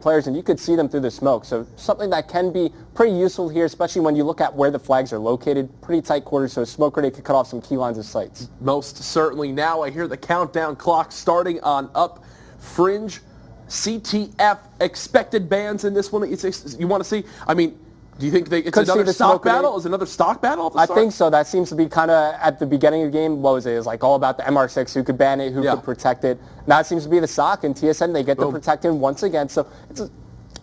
players, and you could see them through the smoke. So something that can be pretty useful here, especially when you look at where the flags are located. Pretty tight quarters, so a smoke grenade could cut off some key lines of sights. Most certainly. Now I hear the countdown clock starting on up. Fringe, CTF, expected bans in this one that you want to see? I mean, do you think it's another stock battle? Is another stock battle? I think so. That seems to be kind of at the beginning of the game. What was it? It was like all about the MR6, who could ban it, who could protect it. Now it seems to be the stock, and TSM, they get to protect him once again. So it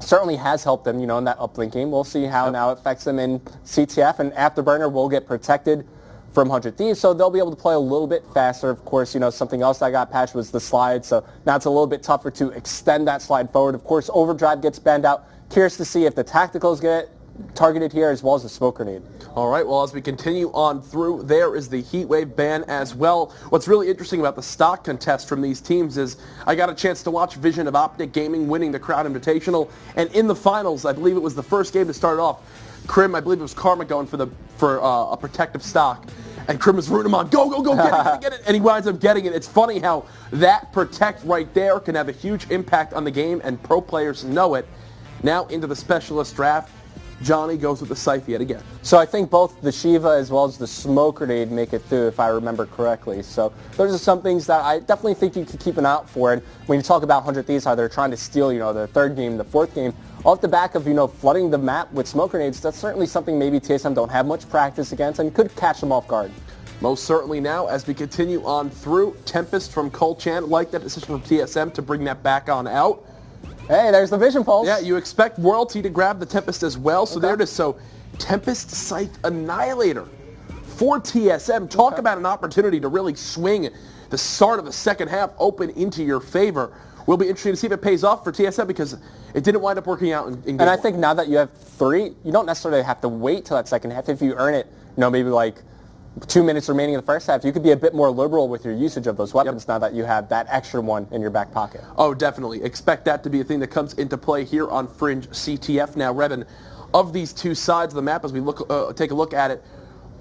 certainly has helped them, in that uplink game. We'll see how now it affects them in CTF, and Afterburner will get protected from 100 Thieves, so they'll be able to play a little bit faster. Of course, something else that got patched was the slide, so now it's a little bit tougher to extend that slide forward. Of course, Overdrive gets banned out. Curious to see if the tacticals get targeted here as well as the smoke grenade. All right, well, as we continue on through, there is the Heatwave ban as well. What's really interesting about the stock contest from these teams is I got a chance to watch Vision of Optic Gaming winning the Crowd Invitational, and in the finals, I believe it was the first game to start off, Krim, I believe it was Karma going for a protective stock, and Krim was rooting him on, go, get it, and he winds up getting it. It's funny how that protect right there can have a huge impact on the game, and pro players know it. Now into the specialist draft. Johnny goes with the Scythe yet again. So I think both the Shiva as well as the smoke grenade make it through, if I remember correctly. So those are some things that I definitely think you could keep an eye out for. And when you talk about 100 Thieves, how they're trying to steal, the third game, the fourth game, off the back of, flooding the map with smoke grenades, that's certainly something maybe TSM don't have much practice against and could catch them off guard. Most certainly. Now, as we continue on through, Tempest from Colchan, like that decision from TSM to bring that back on out. Hey, there's the Vision Pulse. Yeah, you expect Royalty to grab the Tempest as well, so there it is. So, Tempest Scythe Annihilator for TSM. Talk about an opportunity to really swing the start of the second half open into your favor. Will be interesting to see if it pays off for TSM because it didn't wind up working out in game And I think now that you have 3, you don't necessarily have to wait till that second half. If you earn it, maybe like 2 minutes remaining in the first half, you could be a bit more liberal with your usage of those weapons now that you have that extra one in your back pocket. Oh, definitely. Expect that to be a thing that comes into play here on Fringe CTF. Now, Revan, of these two sides of the map, as we take a look at it,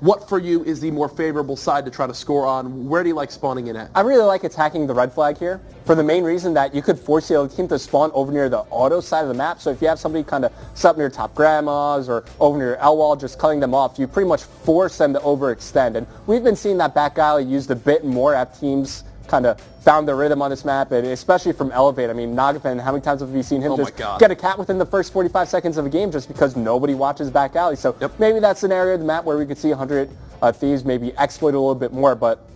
what for you is the more favorable side to try to score on? Where do you like spawning in at? I really like attacking the red flag here for the main reason that you could force the other team to spawn over near the auto side of the map. So if you have somebody kind of set up near top grandmas or over near L wall, just cutting them off, you pretty much force them to overextend. And we've been seeing that back alley used a bit more at teams kind of found their rhythm on this map, and especially from Elevate. I mean, Nagafan, how many times have you seen him get a cat within the first 45 seconds of a game just because nobody watches back alley? So maybe that's an area of the map where we could see 100 Thieves maybe exploit a little bit more, but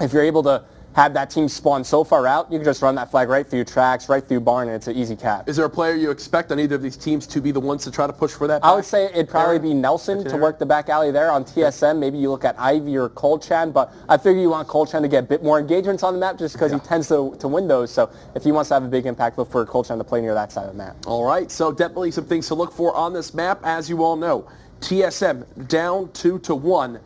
if you're able to have that team spawn so far out, you can just run that flag right through tracks, right through barn, and it's an easy cap. Is there a player you expect on either of these teams to be the ones to try to push for that? I would say it'd probably be Nelson to work the back alley there. On TSM, maybe you look at Ivy or Colchan, but I figure you want Colchan to get a bit more engagements on the map just because he tends to win those. So if he wants to have a big impact, look for Colchan to play near that side of the map. All right, so definitely some things to look for on this map. As you all know, TSM down 2-1.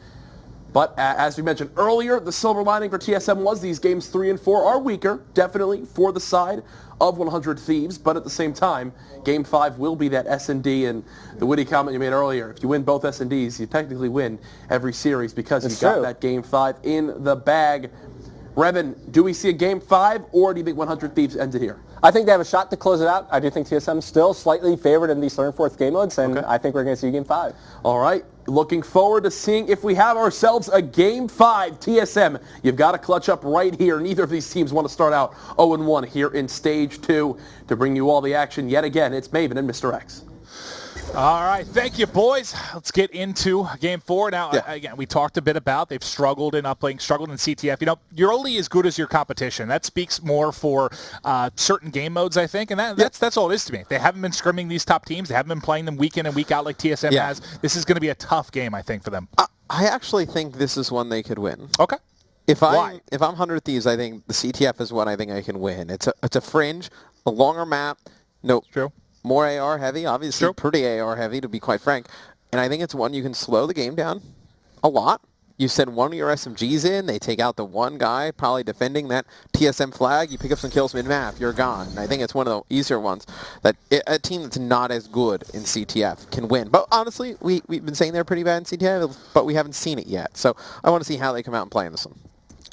But as we mentioned earlier, the silver lining for TSM was these games 3 and 4 are weaker, definitely for the side of 100 Thieves. But at the same time, Game 5 will be that S&D, and the witty comment you made earlier, if you win both S&Ds, you technically win every series because you got that Game 5 in the bag. Revan, do we see a Game 5, or do you think 100 Thieves ends it here? I think they have a shot to close it out. I do think TSM still slightly favored in these third and fourth game modes, and I think we're going to see Game 5. All right. Looking forward to seeing if we have ourselves a Game 5. TSM, you've got to clutch up right here. Neither of these teams want to start out 0-1 here in Stage 2. To bring you all the action yet again, it's Maven and Mr. X. All right, thank you, boys. Let's get into Game 4. Now, again, we talked a bit about they've struggled in uplink, struggled in CTF. You're only as good as your competition. That speaks more for certain game modes, I think, and that's all it is to me. They haven't been scrimming these top teams. They haven't been playing them week in and week out like TSM has. This is going to be a tough game, I think, for them. I actually think this is one they could win. Okay. If I'm 100 Thieves, I think the CTF is one I think I can win. It's a fringe, a longer map. True. More AR heavy, obviously pretty AR heavy to be quite frank. And I think it's one you can slow the game down a lot. You send one of your SMGs in, they take out the one guy probably defending that TSM flag, you pick up some kills mid-map, you're gone. And I think it's one of the easier ones that a team that's not as good in CTF can win. But honestly, we've been saying they're pretty bad in CTF, but we haven't seen it yet. So I want to see how they come out and play in this one.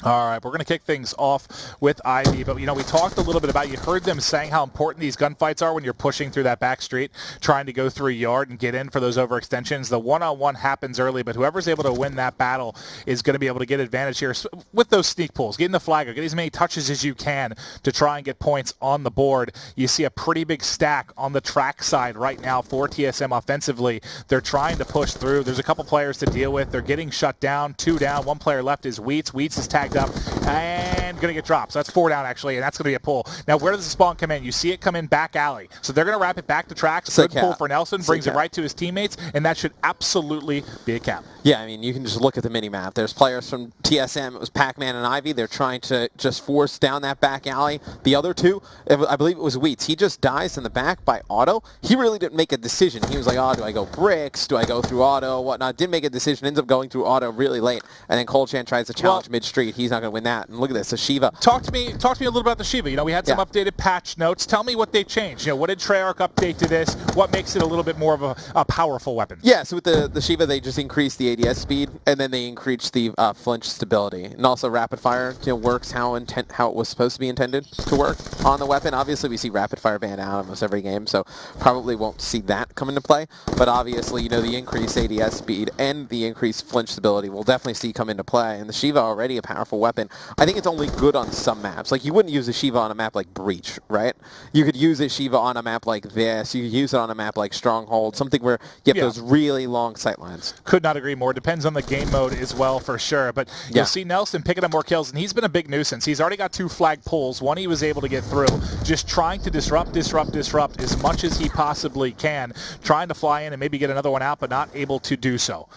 All right, we're going to kick things off with Ivy, but, we talked a little bit about, you heard them saying how important these gunfights are when you're pushing through that back street, trying to go through a yard and get in for those overextensions. The one-on-one happens early, but whoever's able to win that battle is going to be able to get advantage here with those sneak pulls, getting the flag, get as many touches as you can to try and get points on the board. You see a pretty big stack on the track side right now for TSM offensively. They're trying to push through. There's a couple players to deal with. They're getting shut down, 2 down. One player left is Wheats. Wheats is tagged up and going to get dropped. So that's 4 down, actually, and that's going to be a pull. Now, where does the spawn come in? You see it come in back alley. So they're going to wrap it back to tracks. Good pull for Nelson. Brings it right to his teammates, and that should absolutely be a cap. Yeah, I mean, you can just look at the mini-map. There's players from TSM. It was Pac-Man and Ivy. They're trying to just force down that back alley. The other two, I believe it was Wheats. He just dies in the back by auto. He really didn't make a decision. He was like, oh, do I go bricks? Do I go through auto? Whatnot. Didn't make a decision. Ends up going through auto really late. And then Colchan tries to challenge mid-street. He's not going to win that. And look at this, the Shiva. Talk to me a little about the Shiva. We had some updated patch notes. Tell me what they changed. What did Treyarch update to this? What makes it a little bit more of a powerful weapon? Yeah, so with the Shiva, they just increased the ADS speed, and then they increased the flinch stability. And also rapid fire works how it was supposed to be intended to work on the weapon. Obviously, we see rapid fire ban out almost every game, so probably won't see that come into play. But obviously, the increased ADS speed and the increased flinch stability we'll definitely see come into play. And the Shiva already a powerful weapon. I think it's only good on some maps. Like, you wouldn't use a Shiva on a map like Breach, right? You could use a Shiva on a map like this. You could use it on a map like Stronghold, something where you have those really long sightlines. Could not agree more. Depends on the game mode as well, for sure. But you'll see Nelson picking up more kills, and he's been a big nuisance. He's already got 2 flag pulls. One he was able to get through, just trying to disrupt as much as he possibly can, trying to fly in and maybe get another one out, but not able to do so.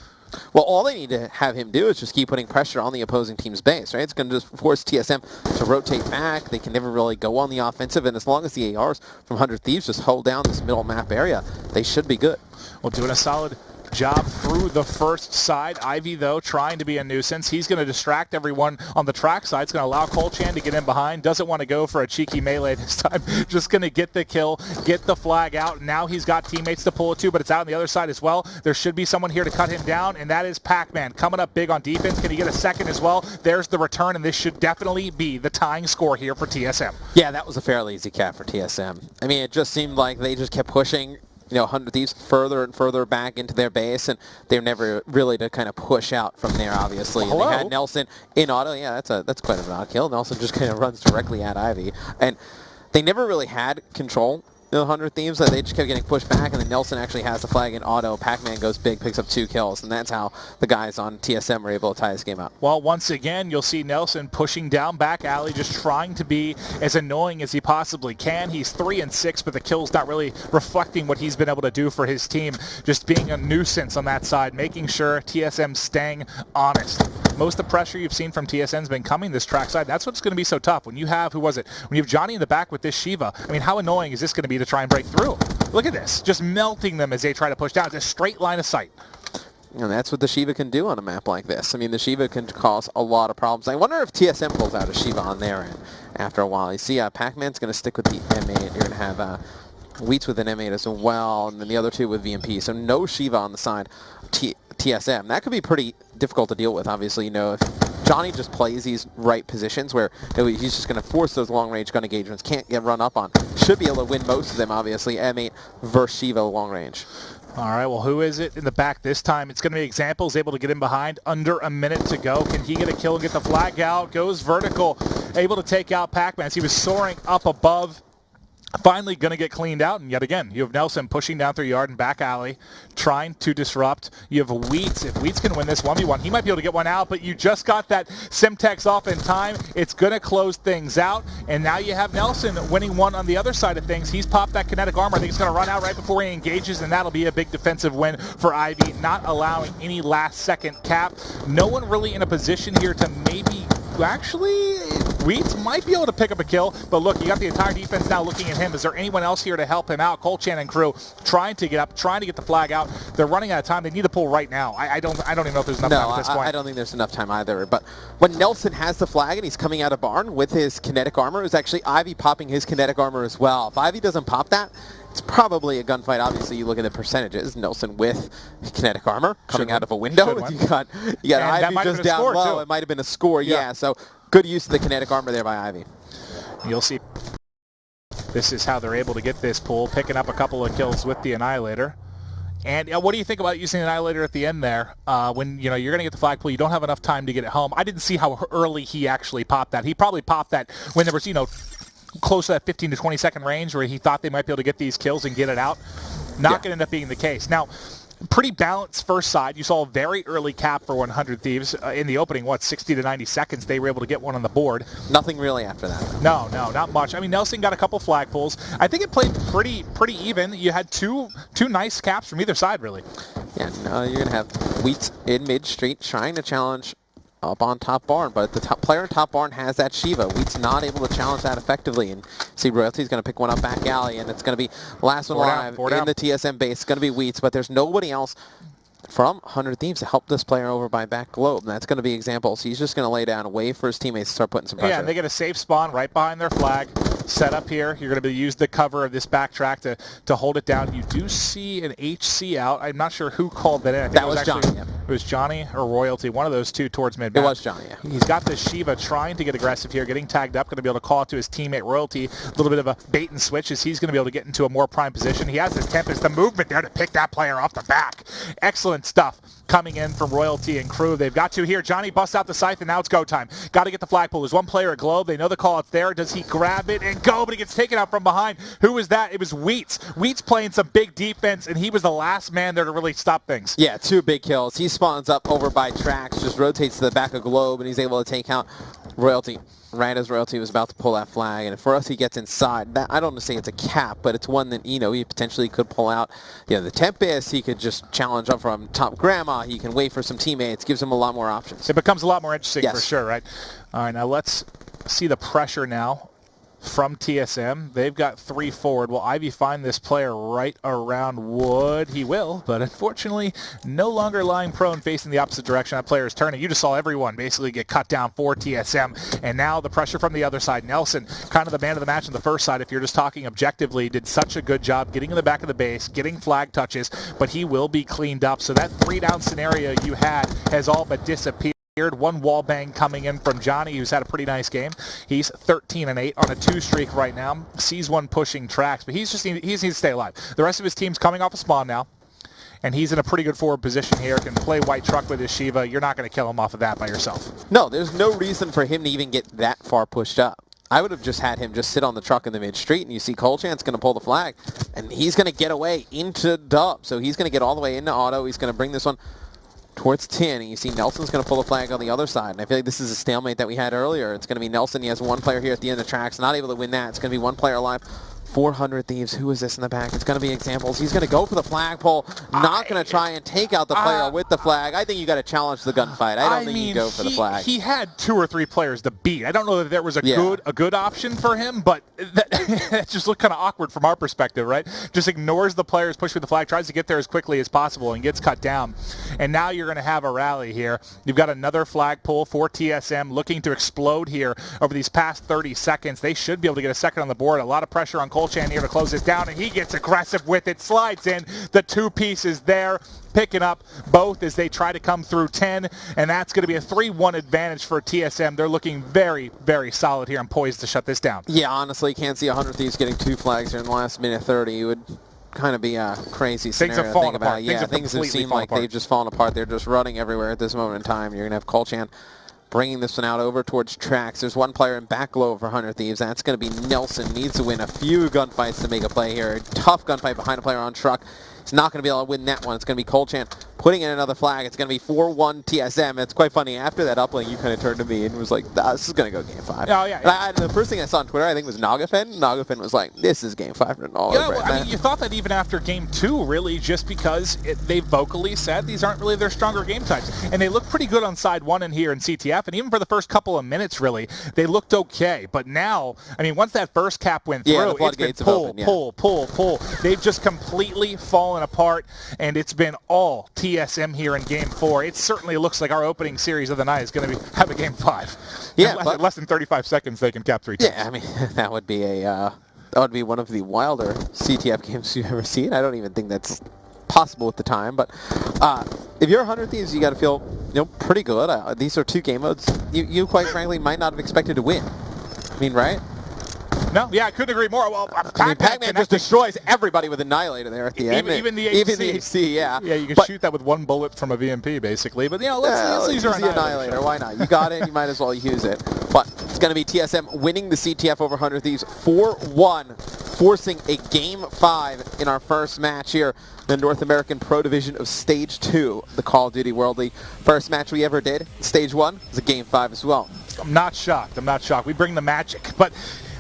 Well, all they need to have him do is just keep putting pressure on the opposing team's base, right? It's going to just force TSM to rotate back. They can never really go on the offensive, and as long as the ARs from 100 Thieves just hold down this middle map area, they should be good. Well, doing a solid job through the first side. Ivy, though, trying to be a nuisance. He's going to distract everyone on the track side. It's going to allow Colchan to get in behind. Doesn't want to go for a cheeky melee this time. Just going to get the kill, get the flag out. Now he's got teammates to pull it to, but it's out on the other side as well. There should be someone here to cut him down, and that is Pac-Man coming up big on defense. Can he get a second as well? There's the return, and this should definitely be the tying score here for TSM. Yeah, that was a fairly easy cap for TSM. I mean, it just seemed like they just kept pushing 100 Thieves further and further back into their base, and they're never really to kind of push out from there, obviously. And they had Nelson in auto. Yeah, that's quite an odd kill. Nelson just kind of runs directly at Ivy. And they never really had control, the 100 Thieves. They just kept getting pushed back, and then Nelson actually has the flag in auto. Pac-Man goes big, picks up 2 kills, and that's how the guys on TSM were able to tie this game up. Well, once again, you'll see Nelson pushing down back alley, just trying to be as annoying as he possibly can. He's 3-6, but the kill's not really reflecting what he's been able to do for his team. Just being a nuisance on that side, making sure TSM's staying honest. Most of the pressure you've seen from TSM's been coming this track side. That's what's going to be so tough. When you have, when you have Johnny in the back with this Shiva, I mean, how annoying is this going to be to try and break through? Look at this, just melting them as they try to push down. It's a straight line of sight. And that's what the Shiva can do on a map like this. I mean, the Shiva can cause a lot of problems. I wonder if TSM pulls out a Shiva on their end after a while. You see, Pac-Man's going to stick with the M8. You're going to have Wheats with an M8 as well, and then the other 2 with VMP. So no Shiva on the side of TSM. That could be pretty difficult to deal with, obviously. If Johnny just plays these right positions where he's just going to force those long-range gun engagements, can't get run up on. Should be able to win most of them, obviously. M8 versus Shiva long range. All right, well, who is it in the back this time? It's going to be Examples, able to get in behind. Under a minute to go. Can he get a kill and get the flag out? Goes vertical, able to take out Pac-Man as he was soaring up above. Finally going to get cleaned out, and yet again, you have Nelson pushing down through yard and back alley, trying to disrupt. You have Wheats. If Wheats can win this 1v1, he might be able to get one out, but you just got that Simtex off in time. It's going to close things out, and now you have Nelson winning one on the other side of things. He's popped that kinetic armor. I think it's going to run out right before he engages, and that'll be a big defensive win for Ivy, not allowing any last-second cap. No one really in a position here to maybe... Actually, Wheats might be able to pick up a kill, but look, you got the entire defense now looking at him. Is there anyone else here to help him out? Colchan and crew trying to get up, trying to get the flag out. They're running out of time. They need to pull right now. I don't even know if there's enough time at this point. I don't think there's enough time either. But when Nelson has the flag and he's coming out of barn with his kinetic armor, it's actually Ivy popping his kinetic armor as well. If Ivy doesn't pop that, It's probably a gunfight. Obviously, you look at the percentages. Nelson with kinetic armor coming out of a window. You got Ivy just down low. It might have been a score. Yeah, so good use of the kinetic armor there by Ivy. You'll see. This is how they're able to get this pool, picking up a couple of kills with the Annihilator. And what do you think about using the Annihilator at the end there? When you're going to get the flagpole, you don't have enough time to get it home. I didn't see how early he actually popped that. He probably popped that when there was, close to that 15 to 20 second range where he thought they might be able to get these kills and get it out. Not going to end up being the case. Now, pretty balanced first side. You saw a very early cap for 100 Thieves in the opening. 60 to 90 seconds they were able to get one on the board. Nothing really after that. No, not much. I mean, Nelson got a couple flagpoles. I think it played pretty even. You had two nice caps from either side, really. Yeah, you're going to have Wheats in mid-street trying to challenge up on top barn, but the top player in top barn has that Shiva. Wheat's not able to challenge that effectively, and see Royalty's going to pick one up back alley, and it's going to be last one alive in the TSM base. It's going to be Wheats, but there's nobody else from 100 Thieves to help this player over by back globe, and that's going to be examples. He's just going to lay down, wait for his teammates to start putting some pressure. Yeah, and they get a safe spawn right behind their flag. Set up here. You're going to use the cover of this backtrack to hold it down. You do see an HC out. I'm not sure who called that in. I think that was Johnny. Yeah. It was Johnny or Royalty, one of those two towards mid. It was Johnny, yeah. He's got the Shiva trying to get aggressive here, getting tagged up, going to be able to call it to his teammate Royalty. A little bit of a bait and switch as he's going to be able to get into a more prime position. He has his Tempest, the movement there to pick that player off the back. Excellent stuff coming in from Royalty and crew. They've got to here. Johnny busts out the scythe, and now it's go time. Got to get the flagpole. There's one player at Globe. They know the call. It's there. Does he grab it and go? But he gets taken out from behind. Who was that? It was Wheats. Wheats playing some big defense, and he was the last man there to really stop things. Yeah, 2 big kills. He spawns up over by tracks, just rotates to the back of Globe, and he's able to take out Royalty right as Royalty was about to pull that flag. And for us, he gets inside. That, I don't want to say it's a cap, but it's one that, he potentially could pull out. The Tempest, he could just challenge up from top grandma. He can wait for some teammates. Gives him a lot more options. It becomes a lot more interesting for sure, right? All right, now let's see the pressure now from TSM. They've got 3 forward. Will Ivy find this player right around wood? He will, but unfortunately no longer lying prone facing the opposite direction. That player is turning. You just saw everyone basically get cut down for TSM, and now the pressure from the other side. Nelson, kind of the man of the match on the first side, if you're just talking objectively, did such a good job getting in the back of the base, getting flag touches, but he will be cleaned up. So that 3-down scenario you had has all but disappeared. One wall bang coming in from Johnny, who's had a pretty nice game. He's 13-8 on a 2 streak right now. Sees one pushing tracks, but he just needs to stay alive. The rest of his team's coming off a spawn now, and he's in a pretty good forward position here. Can play white truck with his Shiva. You're not going to kill him off of that by yourself. No, there's no reason for him to even get that far pushed up. I would have just had him just sit on the truck in the mid-street, and you see Colchan's going to pull the flag, and he's going to get away into dub. So he's going to get all the way into auto. He's going to bring this one towards 10, and you see Nelson's going to pull the flag on the other side, and I feel like this is a stalemate that we had earlier. It's going to be Nelson. He has one player here at the end of the tracks, not able to win that. It's going to be one player alive. 400 Thieves. Who is this in the back? It's going to be examples. He's going to go for the flagpole, not going to try and take out the player with the flag. I think you got to challenge the gunfight. I don't think you go for the flag. He had 2 or 3 players to beat. I don't know that there was a good option for him, but that just looked kind of awkward from our perspective, right? Just ignores the players, pushes with the flag, tries to get there as quickly as possible, and gets cut down. And now you're going to have a rally here. You've got another flagpole for TSM looking to explode here over these past 30 seconds. They should be able to get a second on the board. A lot of pressure on Colchan here to close this down, and he gets aggressive with it, slides in the 2 pieces there, picking up both as they try to come through 10, and that's going to be a 3-1 advantage for TSM. They're looking very, very solid here and poised to shut this down. Yeah, honestly, can't see 100 Thieves getting 2 flags here in the last minute 30. It would kind of be a crazy scenario. Things have fallen apart. Yeah, things have seemed like they've just fallen apart. They're just running everywhere at this moment in time. You're going to have Colchan bringing this one out over towards tracks. There's one player in back low for 100 Thieves. That's going to be Nelson. Needs to win a few gunfights to make a play here. Tough gunfight behind a player on truck. He's not going to be able to win that one. It's going to be Colchan putting in another flag. It's going to be 4-1 TSM. It's quite funny. After that uplink, you kind of turned to me and was like, this is going to go game 5. Oh, yeah. And the first thing I saw on Twitter, I think, was Nagafen. Nagafen was like, this is game 5 and all over. I mean, you thought that even after game 2, really, just because they vocally said these aren't really their stronger game types. And they looked pretty good on side 1 and here in CTF. And even for the first couple of minutes, really, they looked okay. But now, I mean, once that first cap went through, it's been pull. They've just completely fallen apart. And it's been all TSM here in Game 4. It certainly looks like our opening series of the night is going to have a Game 5. Yeah, less than 35 seconds they can cap 3 times. Yeah, I mean, that would be a That would be one of the wilder CTF games you've ever seen. I don't even think that's possible at the time. But if you're 100 Thieves, you got to feel pretty good. These are two game modes you quite frankly might not have expected to win. I mean, right? No, yeah, I couldn't agree more. Well, Pac-Man just destroys everybody with Annihilator there at the end. Even the HC. Even the HC, yeah. Yeah, you can shoot that with one bullet from a VMP, basically. But, let's use our Annihilator. Why not? You got it, you might as well use it. But it's going to be TSM winning the CTF over 100 Thieves 4-1, forcing a Game 5 in our first match here in the North American Pro Division of Stage 2, the Call of Duty World League. First match we ever did, Stage 1, was a Game 5 as well. I'm not shocked. We bring the magic. But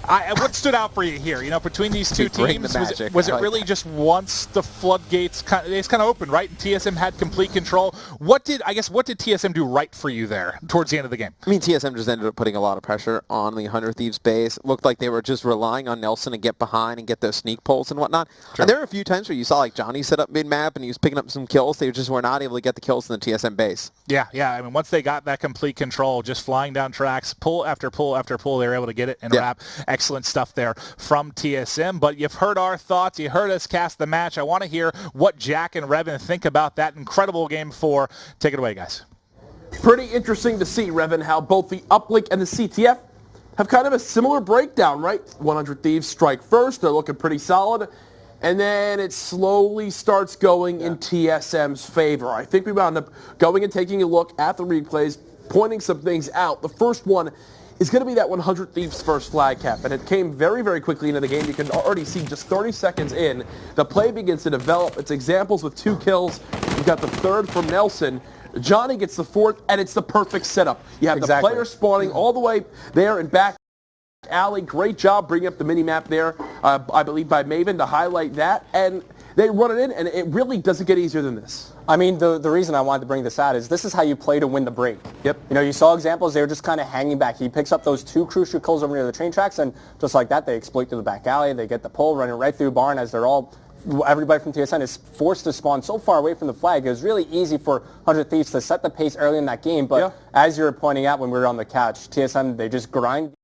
what stood out for you here? Between these two teams, was it really just once the floodgates kind of opened, right? And TSM had complete control. What did TSM do right for you there towards the end of the game? I mean, TSM just ended up putting a lot of pressure on the 100 Thieves base. It looked like they were just relying on Nelson to get behind and get those sneak pulls and whatnot. Sure. And there were a few times where you saw like Johnny set up mid-map and he was picking up some kills. They just were not able to get the kills in the TSM base. Yeah. I mean, once they got that complete control, just flying down tracks, pull after pull after pull, they were able to get it and wrap. Excellent stuff there from TSM. But you've heard our thoughts. You heard us cast the match. I want to hear what Jack and Revan think about that incredible Game 4. Take it away, guys. Pretty interesting to see, Revan, how both the Uplink and the CTF have kind of a similar breakdown, right? 100 Thieves strike first. They're looking pretty solid. And then it slowly starts going in TSM's favor. I think we wound up going and taking a look at the replays, pointing some things out. The first one is going to be that 100 Thieves first flag cap, and it came very, very quickly into the game. You can already see just 30 seconds in, the play begins to develop. It's examples with 2 kills. You got the third from Nelson. Johnny gets the fourth, and it's the perfect setup. You have the player spawning all the way there and back alley. Great job bringing up the mini-map there, I believe by Maven to highlight that, and they run it in, and it really doesn't get easier than this. I mean, the reason I wanted to bring this out is this is how you play to win the break. Yep. You saw examples, they were just kind of hanging back. He picks up those 2 crucial kills over near the train tracks, and just like that, they exploit through the back alley. They get the pull, running right through barn as everybody from TSN is forced to spawn so far away from the flag. It was really easy for 100 Thieves to set the pace early in that game, but as you were pointing out when we were on the couch, TSM, they just grind